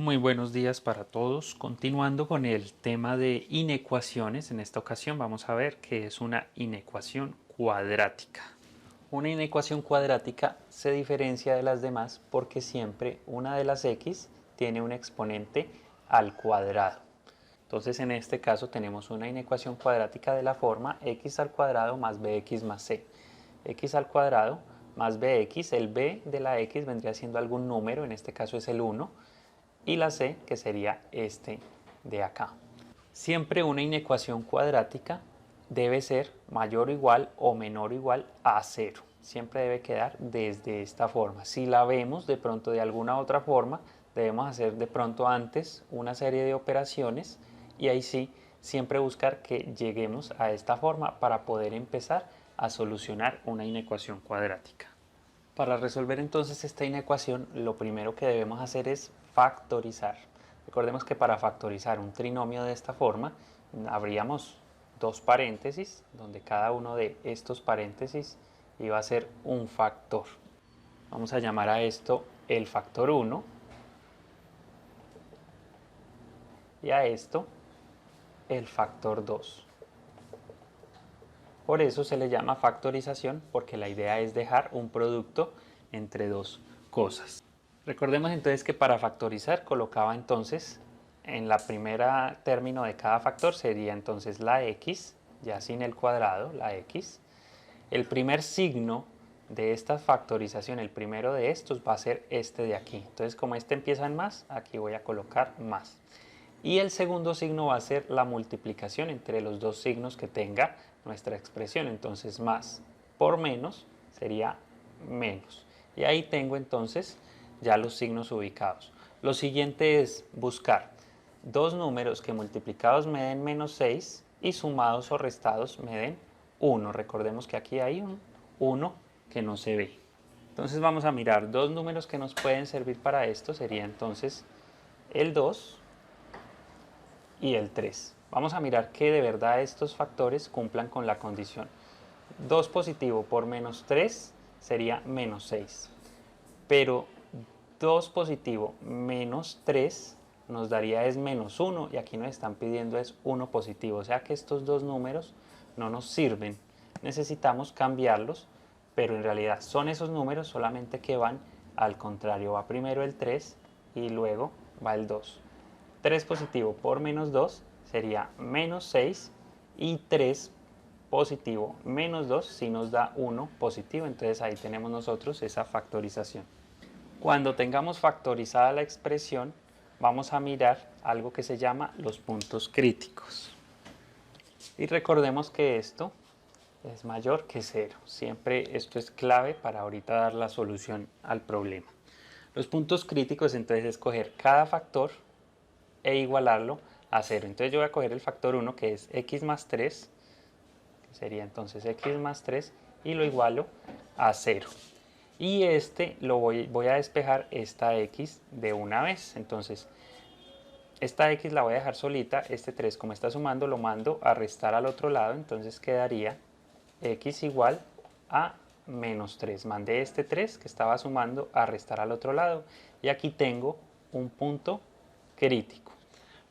Muy buenos días para todos. Continuando con el tema de inecuaciones, en esta ocasión vamos a ver qué es una inecuación cuadrática. Una inecuación cuadrática se diferencia de las demás porque siempre una de las x tiene un exponente al cuadrado. Entonces en este caso tenemos una inecuación cuadrática de la forma x al cuadrado más bx más c. X al cuadrado más bx, el b de la x vendría siendo algún número, en este caso es el 1, y la c, que sería este de acá. Siempre una inecuación cuadrática debe ser mayor o igual o menor o igual a 0. Siempre debe quedar desde esta forma. Si la vemos de pronto de alguna otra forma, debemos hacer de pronto antes una serie de operaciones y ahí sí, siempre buscar que lleguemos a esta forma para poder empezar a solucionar una inecuación cuadrática. Para resolver entonces esta inecuación, lo primero que debemos hacer es factorizar. Recordemos que para factorizar un trinomio de esta forma, habríamos dos paréntesis, donde cada uno de estos paréntesis iba a ser un factor. Vamos a llamar a esto el factor 1 y a esto el factor 2. Por eso se le llama factorización, porque la idea es dejar un producto entre dos cosas. Recordemos entonces que para factorizar colocaba entonces en la primera término de cada factor sería entonces la x, ya sin el cuadrado, la x. El primer signo de esta factorización, el primero de estos va a ser este de aquí. Entonces como este empieza en más, aquí voy a colocar más. Y el segundo signo va a ser la multiplicación entre los dos signos que tenga nuestra expresión. Entonces más por menos sería menos. Y ahí tengo entonces ya los signos ubicados. Lo siguiente es buscar dos números que multiplicados me den menos 6 y sumados o restados me den 1. Recordemos que aquí hay un 1 que no se ve. Entonces vamos a mirar dos números que nos pueden servir para esto. Sería entonces el 2 y el 3. Vamos a mirar que de verdad estos factores cumplan con la condición. 2 positivo por menos 3 sería menos 6. Pero 2 positivo menos 3 nos daría es menos 1 y aquí nos están pidiendo es 1 positivo. O sea que estos dos números no nos sirven. Necesitamos cambiarlos, pero en realidad son esos números solamente que van al contrario. Va primero el 3 y luego va el 2. 3 positivo por menos 2 sería menos 6 y 3 positivo menos 2 si nos da 1 positivo. Entonces ahí tenemos nosotros esa factorización. Cuando tengamos factorizada la expresión, vamos a mirar algo que se llama los puntos críticos. Y recordemos que esto es mayor que 0. Siempre esto es clave para ahorita dar la solución al problema. Los puntos críticos entonces es coger cada factor e igualarlo a 0. Entonces yo voy a coger el factor 1 que es x más 3, que sería entonces x más 3, y lo igualo a 0. Y este lo voy a despejar esta x de una vez. Entonces esta x la voy a dejar solita, este 3 como está sumando lo mando a restar al otro lado, entonces quedaría x igual a menos 3. Mandé este 3 que estaba sumando a restar al otro lado y aquí tengo un punto crítico.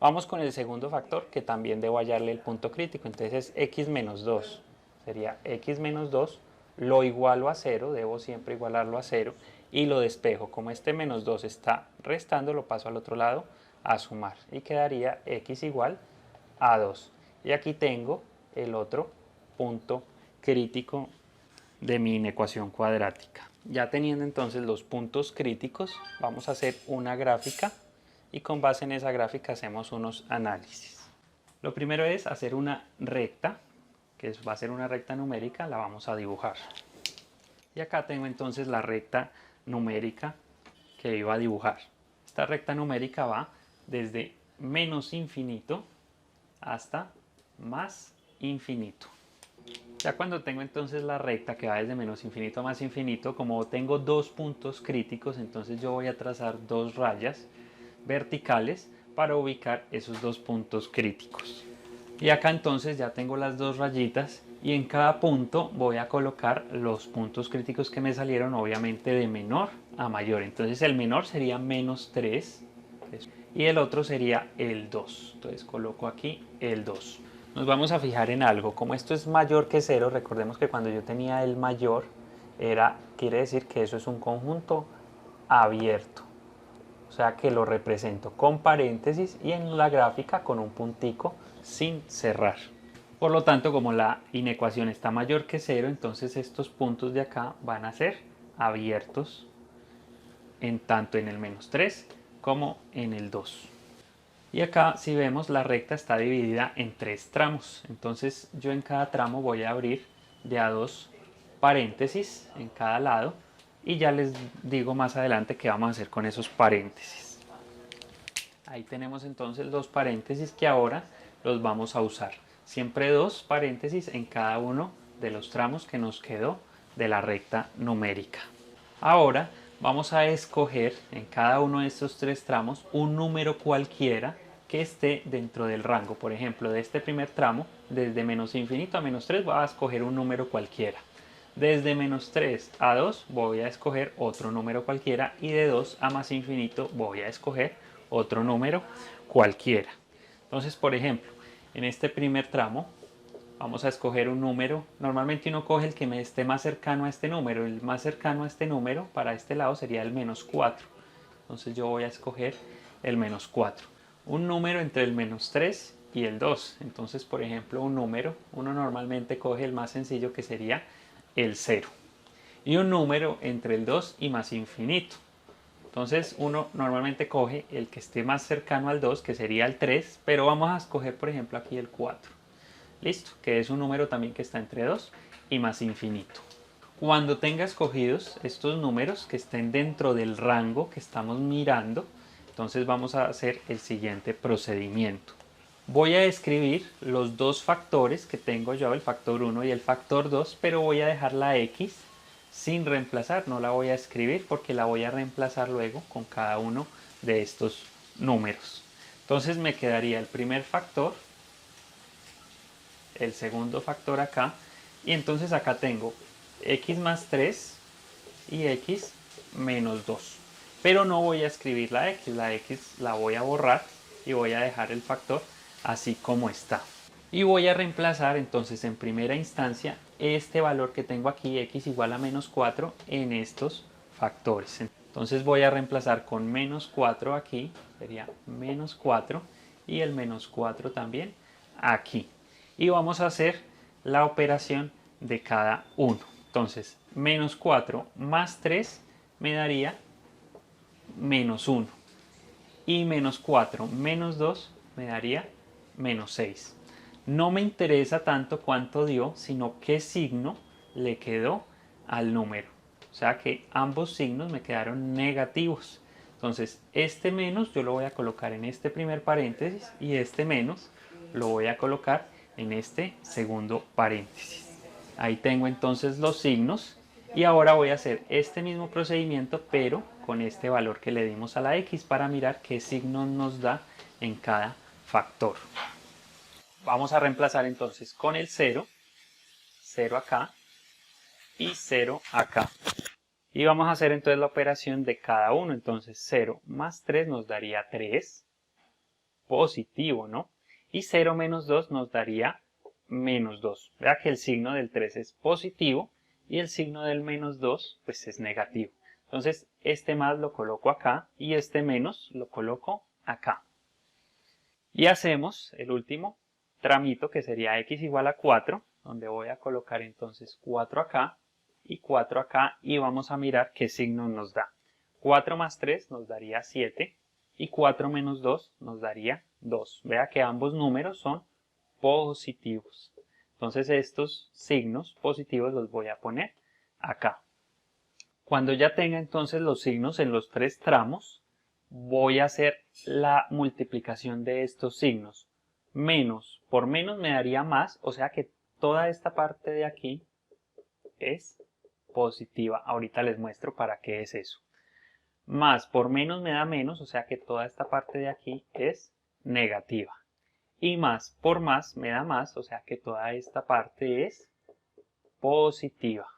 Vamos con el segundo factor que también debo hallarle el punto crítico, entonces es x menos 2. Sería x menos 2, lo igualo a 0, debo siempre igualarlo a 0 y lo despejo. Como este menos 2 está restando, lo paso al otro lado a sumar y quedaría x igual a 2. Y aquí tengo el otro punto crítico de mi inecuación cuadrática. Ya teniendo entonces los puntos críticos, vamos a hacer una gráfica y con base en esa gráfica hacemos unos análisis. Lo primero es hacer una recta, que va a ser una recta numérica, la vamos a dibujar. Y acá tengo entonces la recta numérica que iba a dibujar. Esta recta numérica va desde menos infinito hasta más infinito. Ya cuando tengo entonces la recta que va desde menos infinito a más infinito, como tengo dos puntos críticos, entonces yo voy a trazar dos rayas verticales para ubicar esos dos puntos críticos. Y acá entonces ya tengo las dos rayitas y en cada punto voy a colocar los puntos críticos que me salieron obviamente de menor a mayor. Entonces el menor sería menos 3 y el otro sería el 2. Entonces coloco aquí el 2. Nos vamos a fijar en algo, como esto es mayor que 0, recordemos que cuando yo tenía el mayor, quiere decir que eso es un conjunto abierto. O sea que lo represento con paréntesis y en la gráfica con un puntico sin cerrar. Por lo tanto, como la inecuación está mayor que 0, entonces estos puntos de acá van a ser abiertos tanto en el -3 como en el 2. Y acá, si vemos, la recta está dividida en 3 tramos. Entonces yo en cada tramo voy a abrir de a 2 paréntesis en cada lado. Y ya les digo más adelante qué vamos a hacer con esos paréntesis. Ahí tenemos entonces los paréntesis que ahora los vamos a usar. Siempre 2 paréntesis en cada uno de los tramos que nos quedó de la recta numérica. Ahora vamos a escoger en cada uno de estos 3 tramos un número cualquiera que esté dentro del rango. Por ejemplo, de este primer tramo, desde menos infinito a -3, voy a escoger un número cualquiera. Desde -3 a 2 voy a escoger otro número cualquiera y de 2 a más infinito voy a escoger otro número cualquiera. Entonces, por ejemplo, en este primer tramo vamos a escoger un número. Normalmente uno coge el que me esté más cercano a este número. El más cercano a este número para este lado sería el -4. Entonces yo voy a escoger el -4. Un número entre el -3 y el 2. Entonces, por ejemplo, uno normalmente coge el más sencillo que sería el 0. Y un número entre el 2 y más infinito. Entonces uno normalmente coge el que esté más cercano al 2, que sería el 3, pero vamos a escoger por ejemplo aquí el 4. Listo, que es un número también que está entre 2 y más infinito. Cuando tenga escogidos estos números que estén dentro del rango que estamos mirando, entonces vamos a hacer el siguiente procedimiento. Voy a escribir los dos factores que tengo yo, el factor 1 y el factor 2, pero voy a dejar la x sin reemplazar, no la voy a escribir porque la voy a reemplazar luego con cada uno de estos números. Entonces me quedaría el primer factor, el segundo factor acá, y entonces acá tengo x más 3 y x menos 2. Pero no voy a escribir la x la voy a borrar y voy a dejar el factor así como está. Y voy a reemplazar entonces en primera instancia este valor que tengo aquí, x igual a -4, en estos factores. Entonces voy a reemplazar con -4 aquí, sería -4, y el -4 también aquí. Y vamos a hacer la operación de cada uno. Entonces, -4 más 3 me daría -1. Y -4 menos 2 me daría -6. No me interesa tanto cuánto dio, sino qué signo le quedó al número. O sea que ambos signos me quedaron negativos. Entonces, este menos yo lo voy a colocar en este primer paréntesis y este menos lo voy a colocar en este segundo paréntesis. Ahí tengo entonces los signos y ahora voy a hacer este mismo procedimiento pero con este valor que le dimos a la x para mirar qué signo nos da en cada factor. Vamos a reemplazar entonces con el 0, 0 acá y 0 acá. Y vamos a hacer entonces la operación de cada uno. Entonces 0 más 3 nos daría 3, positivo, ¿no? Y 0 menos 2 nos daría -2. Vea que el signo del 3 es positivo y el signo del -2 pues es negativo. Entonces este más lo coloco acá y este menos lo coloco acá. Y hacemos el último tramito que sería x igual a 4, donde voy a colocar entonces 4 acá y 4 acá y vamos a mirar qué signo nos da. 4 más 3 nos daría 7 y 4 menos 2 nos daría 2. Vea que ambos números son positivos. Entonces estos signos positivos los voy a poner acá. Cuando ya tenga entonces los signos en los 3 tramos, voy a hacer la multiplicación de estos signos. Menos por menos me daría más, o sea que toda esta parte de aquí es positiva. Ahorita les muestro para qué es eso. Más por menos me da menos, o sea que toda esta parte de aquí es negativa. Y más por más me da más, o sea que toda esta parte es positiva.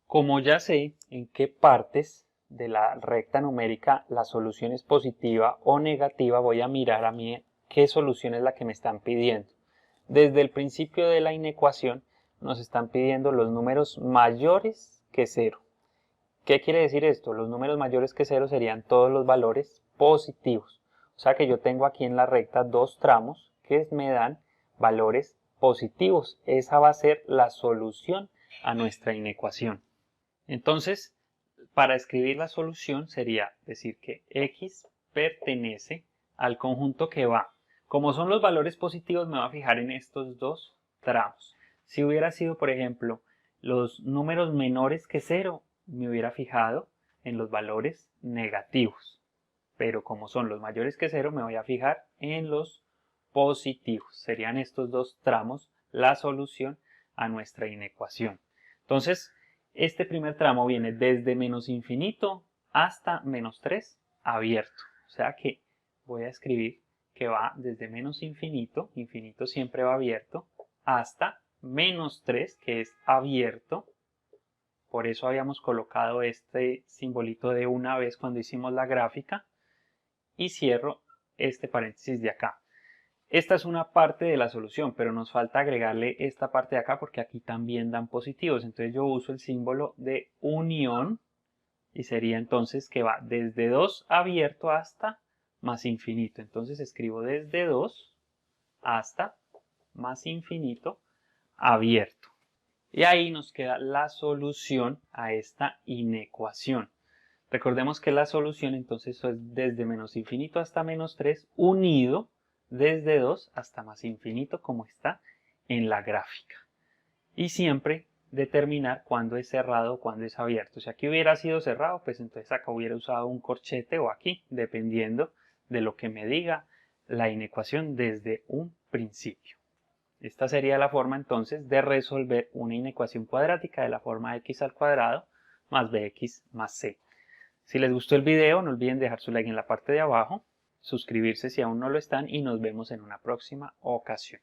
Como ya sé en qué partes de la recta numérica la solución es positiva o negativa, voy a mirar a mí qué solución es la que me están pidiendo. Desde el principio de la inecuación nos están pidiendo los números mayores que 0. ¿Qué quiere decir esto? Los números mayores que 0 serían todos los valores positivos. O sea que yo tengo aquí en la recta dos tramos que me dan valores positivos. Esa va a ser la solución a nuestra inecuación. Entonces, para escribir la solución sería decir que x pertenece al conjunto que va. Como son los valores positivos, me voy a fijar en estos dos tramos. Si hubiera sido, por ejemplo, los números menores que 0, me hubiera fijado en los valores negativos. Pero como son los mayores que 0, me voy a fijar en los positivos. Serían estos dos tramos la solución a nuestra inecuación. Entonces, este primer tramo viene desde menos infinito hasta menos 3 abierto. O sea que voy a escribir que va desde menos infinito, infinito siempre va abierto, hasta menos 3, que es abierto. Por eso habíamos colocado este simbolito de una vez cuando hicimos la gráfica. Y cierro este paréntesis de acá. Esta es una parte de la solución, pero nos falta agregarle esta parte de acá porque aquí también dan positivos. Entonces yo uso el símbolo de unión y sería entonces que va desde 2 abierto hasta más infinito. Entonces escribo desde 2 hasta más infinito abierto. Y ahí nos queda la solución a esta inecuación. Recordemos que la solución entonces es desde menos infinito hasta menos 3 unido desde 2 hasta más infinito como está en la gráfica. Y siempre determinar cuándo es cerrado o cuándo es abierto. Si aquí hubiera sido cerrado, pues entonces acá hubiera usado un corchete o aquí, dependiendo de lo que me diga la inecuación desde un principio. Esta sería la forma entonces de resolver una inecuación cuadrática de la forma x al cuadrado más bx más c. Si les gustó el video, no olviden dejar su like en la parte de abajo, suscribirse si aún no lo están y nos vemos en una próxima ocasión.